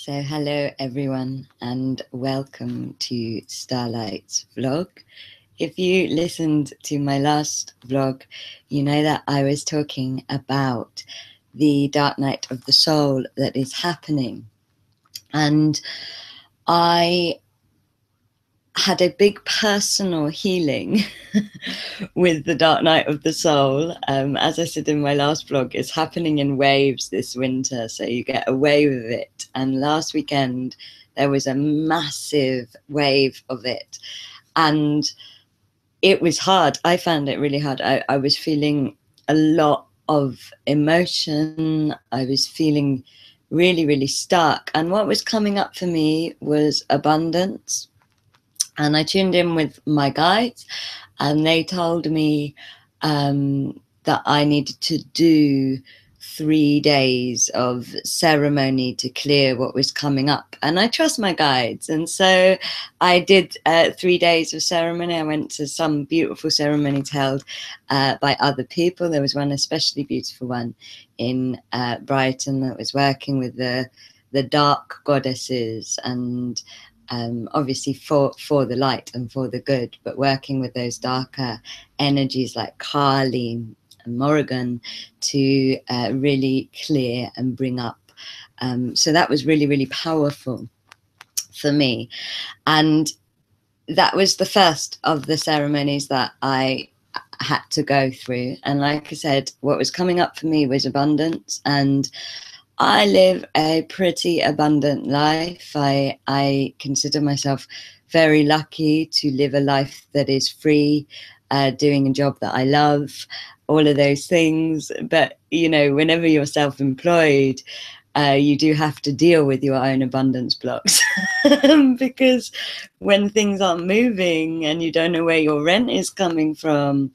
So hello everyone and welcome to Starlight's vlog. If you listened to my last vlog, you know that I was talking about the dark night of the soul that is happening. And I had a big personal healing with the dark night of the soul. As I said in my last vlog, it's happening in waves this winter, so you get a wave of it. And last weekend there was a massive wave of it, and it was hard. I found it really hard. I was feeling a lot of emotion. I was feeling really stuck, and what was coming up for me was abundance. And I tuned in with my guides, and they told me that I needed to do 3 days of ceremony to clear what was coming up. And I trust my guides. And so I did 3 days of ceremony. I went to some beautiful ceremonies held by other people. There was one especially beautiful one in Brighton that was working with the dark goddesses, and obviously for the light and for the good, but working with those darker energies like Kali and Morrigan to really clear and bring up. So that was really powerful for me. And that was the first of the ceremonies that I had to go through. And like I said, what was coming up for me was abundance, and I live a pretty abundant life. I consider myself very lucky to live a life that is free, doing a job that I love, all of those things. But, you know, whenever you're self-employed, you do have to deal with your own abundance blocks because when things aren't moving and you don't know where your rent is coming from,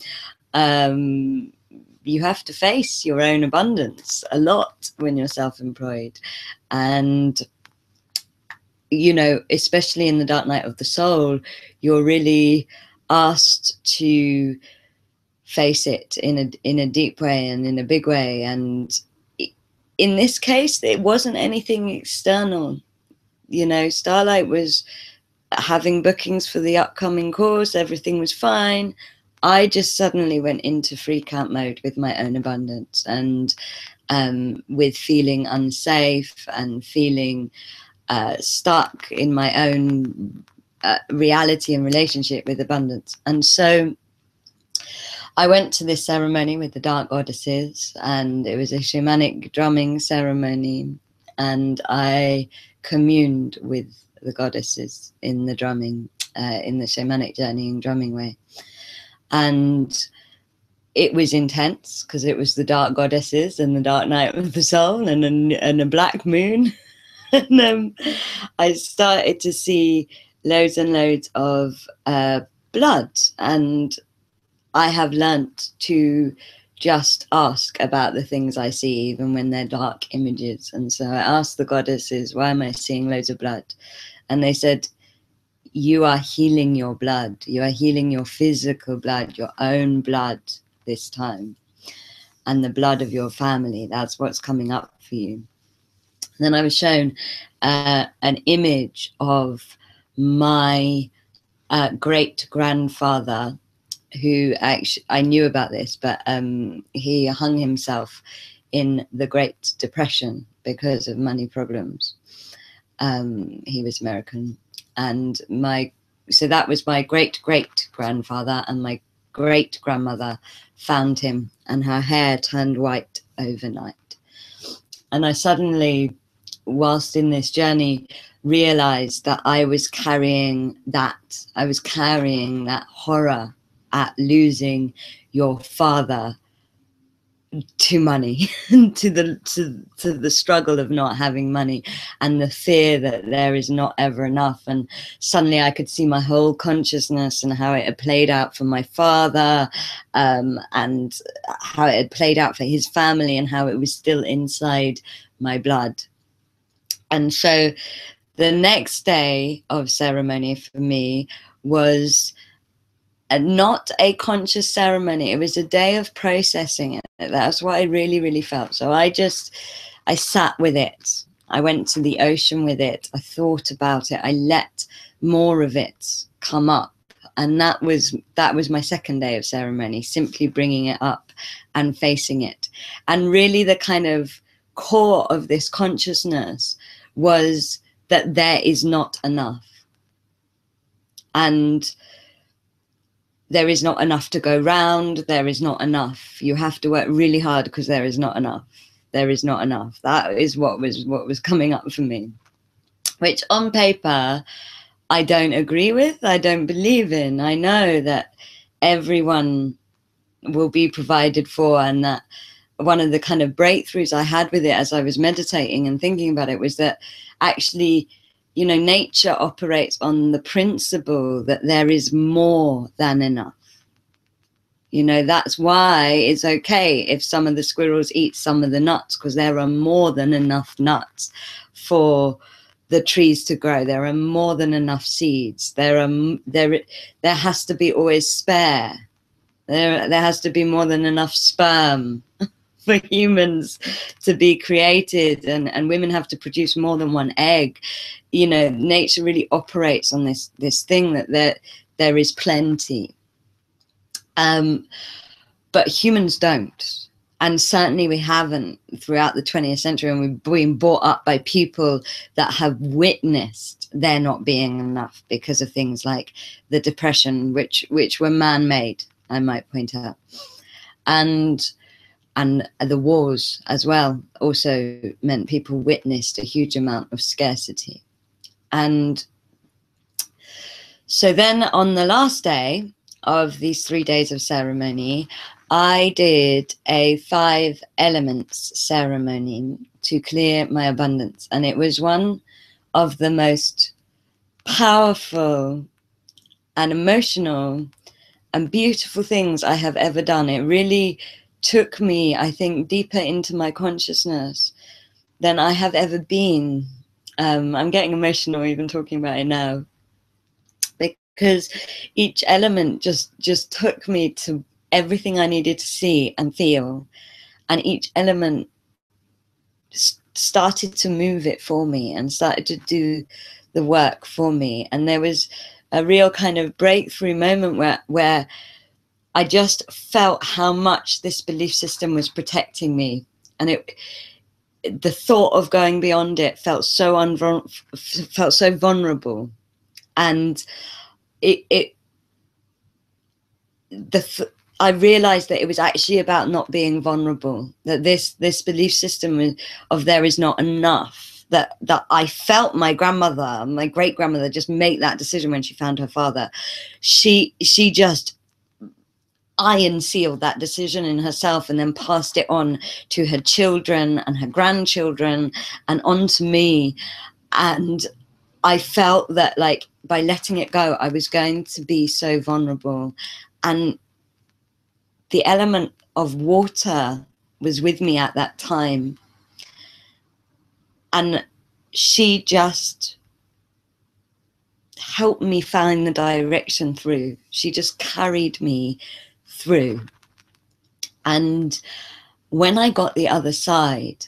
you have to face your own abundance a lot when you're self-employed. And, you know, especially in the dark night of the soul, you're really asked to face it in a deep way and in a big way. And in this case, it wasn't anything external. You know, Starlight was having bookings for the upcoming course. Everything was fine. I just suddenly went into freak out mode with my own abundance, and with feeling unsafe and feeling stuck in my own reality and relationship with abundance. And so I went to this ceremony with the dark goddesses, and it was a shamanic drumming ceremony, and I communed with the goddesses in the drumming, in the shamanic journeying drumming way. And it was intense because it was the dark goddesses and the dark night of the soul and a black moon. And I started to see loads and loads of blood, and I have learnt to just ask about the things I see, even when they're dark images. And so I asked the goddesses, why am I seeing loads of blood? And they said, you are healing your blood. You are healing your physical blood, your own blood this time, and the blood of your family. That's what's coming up for you. And then I was shown an image of my great-grandfather, who actually, I knew about this, but he hung himself in the Great Depression because of money problems. He was American. And so that was my great-great-grandfather, and my great-grandmother found him, and her hair turned white overnight. And I suddenly, whilst in this journey, realized that I was carrying that. I was carrying that horror at losing your father to money, to the struggle of not having money, and the fear that there is not ever enough. And suddenly I could see my whole consciousness and how it had played out for my father, and how it had played out for his family, and how it was still inside my blood. And so the next day of ceremony for me was not a conscious ceremony. It was a day of processing it. That's what I really felt. So I sat with it, I went to the ocean with it. I thought about it. I let more of it come up. And that was my second day of ceremony, simply bringing it up and facing it. And really the kind of core of this consciousness was that there is not enough. And there is not enough to go round. There is not enough. You have to work really hard because there is not enough. There is not enough. That is what was coming up for me, which on paper I don't agree with. I don't believe in. I know that everyone will be provided for, and that one of the kind of breakthroughs I had with it as I was meditating and thinking about it was that actually, you know, nature operates on the principle that there is more than enough. You know, that's why it's okay if some of the squirrels eat some of the nuts, because there are more than enough nuts for the trees to grow. There are more than enough seeds. There has to be always spare. There has to be more than enough sperm for humans to be created, and women have to produce more than one egg. You know, nature really operates on this thing that there is plenty. But humans don't. And certainly we haven't throughout the 20th century, and we've been brought up by people that have witnessed there not being enough because of things like the Depression, which were man-made, I might point out. And the wars as well also meant people witnessed a huge amount of scarcity. And so then on the last day of these 3 days of ceremony, I did a 5 elements ceremony to clear my abundance. And it was one of the most powerful and emotional and beautiful things I have ever done. It really took me, I think, deeper into my consciousness than I have ever been. I'm getting emotional even talking about it now, because each element just took me to everything I needed to see and feel, and each element started to move it for me and started to do the work for me. And there was a real kind of breakthrough moment where I just felt how much this belief system was protecting me, and the thought of going beyond it felt so vulnerable, and I realized that it was actually about not being vulnerable, that this belief system of there is not enough, that I felt my great grandmother just make that decision when she found her father. She just iron sealed that decision in herself and then passed it on to her children and her grandchildren and on to me. And I felt that, like, by letting it go, I was going to be so vulnerable. And the element of water was with me at that time. And she just helped me find the direction through. She just carried me through. And when I got the other side,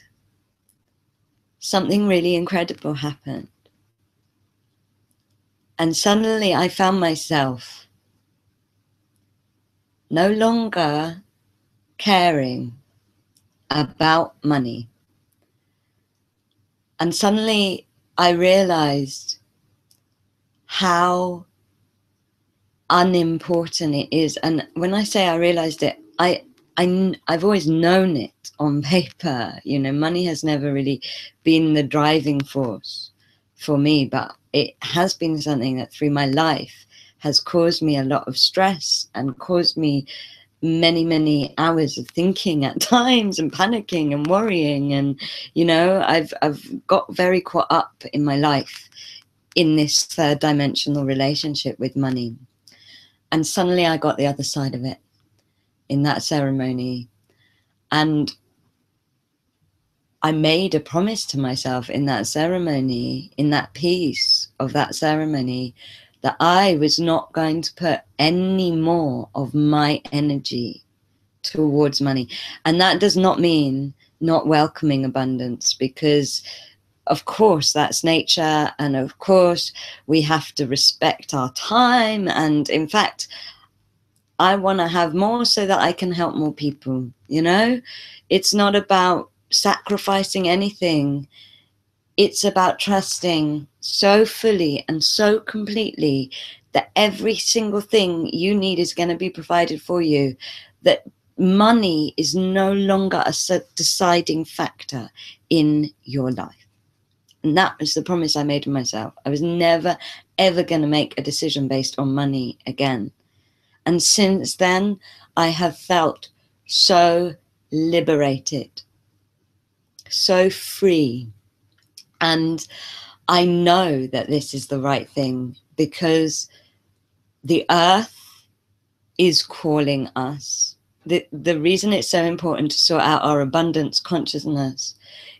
something really incredible happened. And suddenly I found myself no longer caring about money. And suddenly I realized how unimportant it is. And when I say I realized it, I've always known it on paper. You know, money has never really been the driving force for me, but it has been something that through my life has caused me a lot of stress and caused me many hours of thinking at times and panicking and worrying. And, you know, I've got very caught up in my life in this third dimensional relationship with money. And suddenly I got the other side of it in that ceremony. And I made a promise to myself in that ceremony, in that piece of that ceremony, that I was not going to put any more of my energy towards money. And that does not mean not welcoming abundance, because of course, that's nature, and of course, we have to respect our time. And in fact, I want to have more so that I can help more people, you know? It's not about sacrificing anything. It's about trusting so fully and so completely that every single thing you need is going to be provided for you, that money is no longer a deciding factor in your life. And that was the promise I made to myself. I was never, ever going to make a decision based on money again. And since then, I have felt so liberated, so free. And I know that this is the right thing, because the earth is calling us. The reason it's so important to sort out our abundance consciousness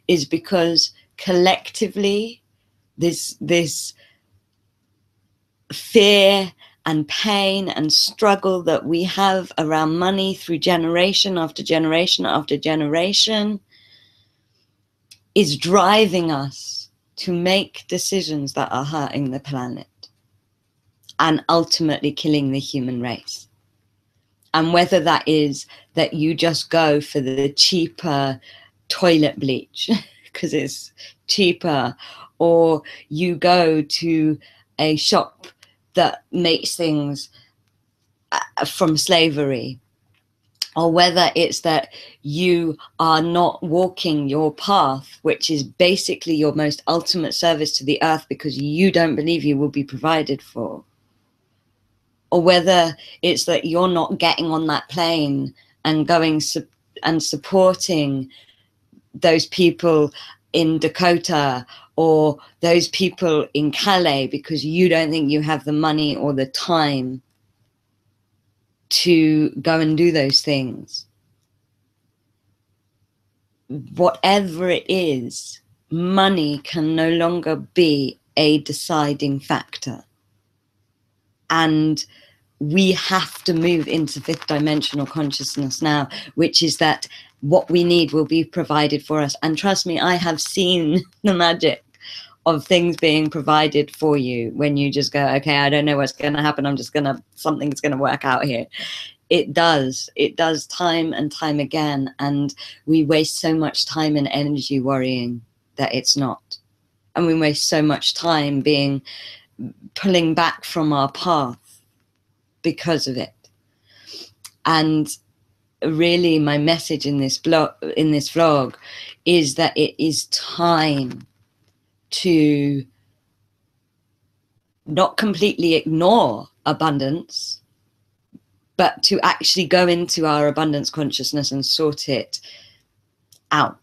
is because collectively, this fear and pain and struggle that we have around money through generation after generation after generation is driving us to make decisions that are hurting the planet and ultimately killing the human race. And whether that is that you just go for the cheaper toilet bleach because it's cheaper, or you go to a shop that makes things from slavery, or whether it's that you are not walking your path, which is basically your most ultimate service to the earth because you don't believe you will be provided for, or whether it's that you're not getting on that plane and going and supporting those people in Dakota or those people in Calais because you don't think you have the money or the time to go and do those things. Whatever it is, money can no longer be a deciding factor. And we have to move into fifth dimensional consciousness now, which is that what we need will be provided for us. And trust me, I have seen the magic of things being provided for you when you just go, okay, I don't know what's going to happen. Something's going to work out here. It does time and time again. And we waste so much time and energy worrying that it's not. And we waste so much time pulling back from our path because of it. And really my message in this vlog is that it is time to not completely ignore abundance, but to actually go into our abundance consciousness and sort it out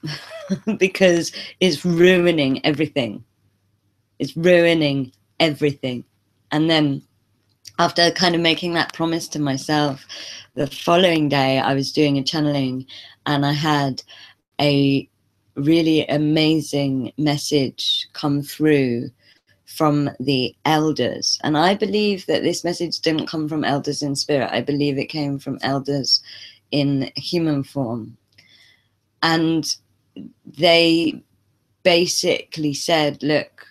because it's ruining everything. It's ruining everything. And then after kind of making that promise to myself, the following day I was doing a channeling and I had a really amazing message come through from the elders. And I believe that this message didn't come from elders in spirit. I believe it came from elders in human form. And they basically said, look,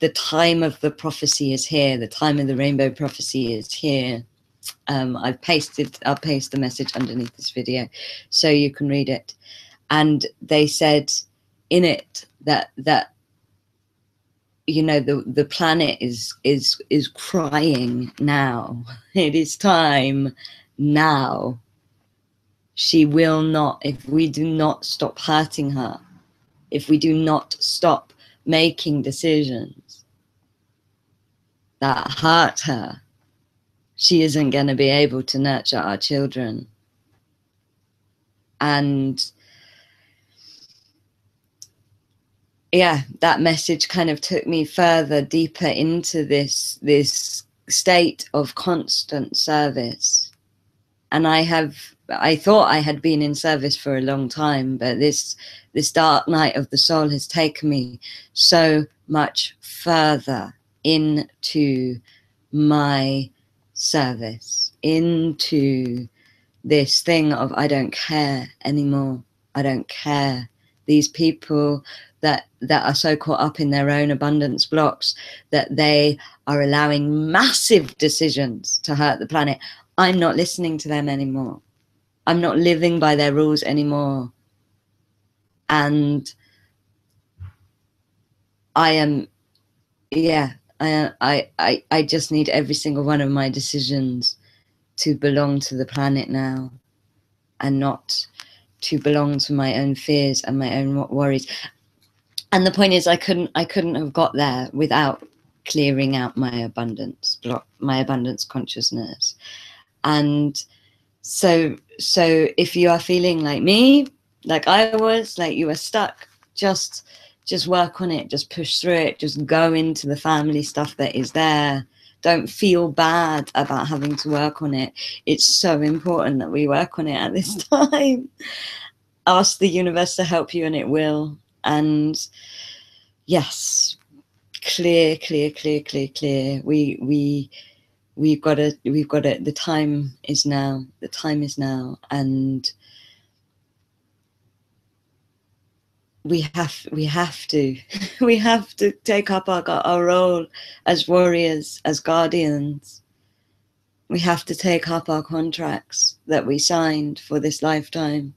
the time of the prophecy is here. The time of the rainbow prophecy is here. I'll paste the message underneath this video so you can read it. And they said in it that you know, the planet is crying now. It is time now. She will not, if we do not stop hurting her, if we do not stop making decisions that hurt her, she isn't going to be able to nurture our children. And yeah, that message kind of took me further, deeper into this state of constant service. And I thought I had been in service for a long time, but this dark night of the soul has taken me so much further into my service, into this thing of I don't care anymore. I don't care. These people that are so caught up in their own abundance blocks that they are allowing massive decisions to hurt the planet. I'm not listening to them anymore. I'm not living by their rules anymore. And I am, yeah, I just need every single one of my decisions to belong to the planet now, and not to belong to my own fears and my own worries. And the point is, I couldn't have got there without clearing out my abundance block, my abundance consciousness. And so if you are feeling like me, like I was, like you were stuck, just work on it, just push through it, just go into the family stuff that is there. Don't feel bad about having to work on it. It's so important that we work on it at this time. Ask the universe to help you and it will. And yes, clear. We've got to, the time is now. The time is now. And we have to we have to take up our role as warriors, as guardians. We have to take up our contracts that we signed for this lifetime,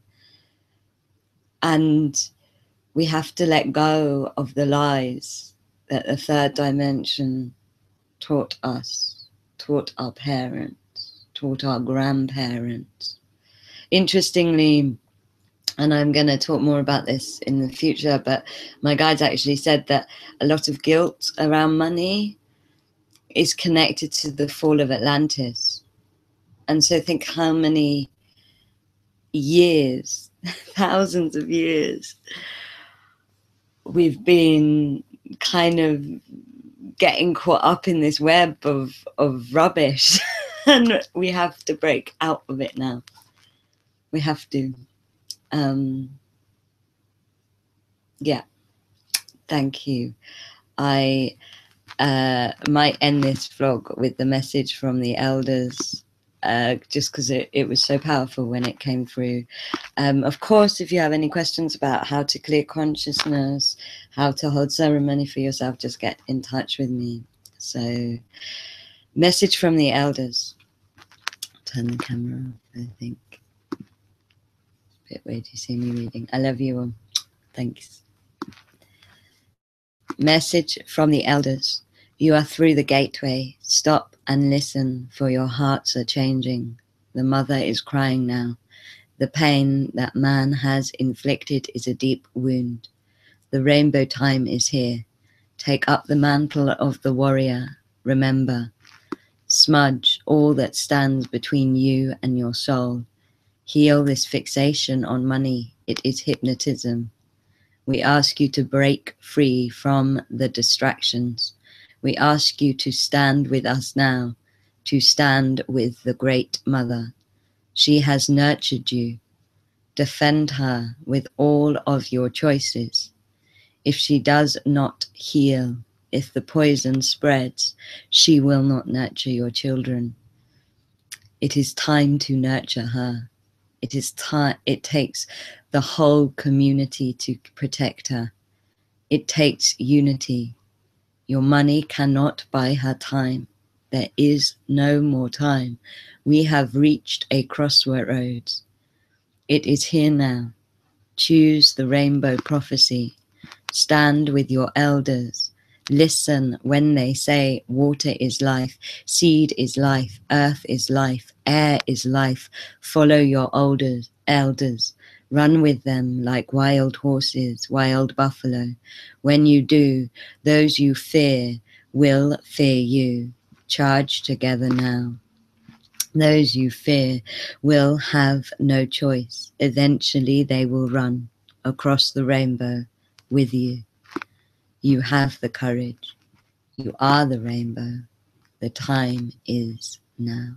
and we have to let go of the lies that the third dimension taught us, taught our parents, taught our grandparents. Interestingly, and I'm going to talk more about this in the future, but my guides actually said that a lot of guilt around money is connected to the fall of Atlantis. And so think how many years, thousands of years, we've been kind of getting caught up in this web of rubbish. And we have to break out of it now. We have to. Yeah, thank you. I might end this vlog with the message from the elders, just because it was so powerful when it came through. Of course, if you have any questions about how to clear consciousness, how to hold ceremony for yourself, just get in touch with me. So, message from the elders. Turn the camera off, I think. A bit weird you see me reading. I love you all. Thanks. Message from the elders. You are through the gateway. Stop and listen, for your hearts are changing. The mother is crying now. The pain that man has inflicted is a deep wound. The rainbow time is here. Take up the mantle of the warrior. Remember, smudge all that stands between you and your soul. Heal this fixation on money. It is hypnotism. We ask you to break free from the distractions. We ask you to stand with us now, to stand with the Great Mother. She has nurtured you. Defend her with all of your choices. If she does not heal, if the poison spreads, she will not nurture your children. It is time to nurture her. It is time. It takes the whole community to protect her. It takes unity. Your money cannot buy her time. There is no more time. We have reached a crossroads. It is here now. Choose the rainbow prophecy. Stand with your elders. Listen when they say water is life, seed is life, earth is life, air is life. Follow your elders. Run with them like wild horses, wild buffalo. When you do, those you fear will fear you. Charge together now. Those you fear will have no choice. Eventually they will run across the rainbow with you. You have the courage. You are the rainbow. The time is now.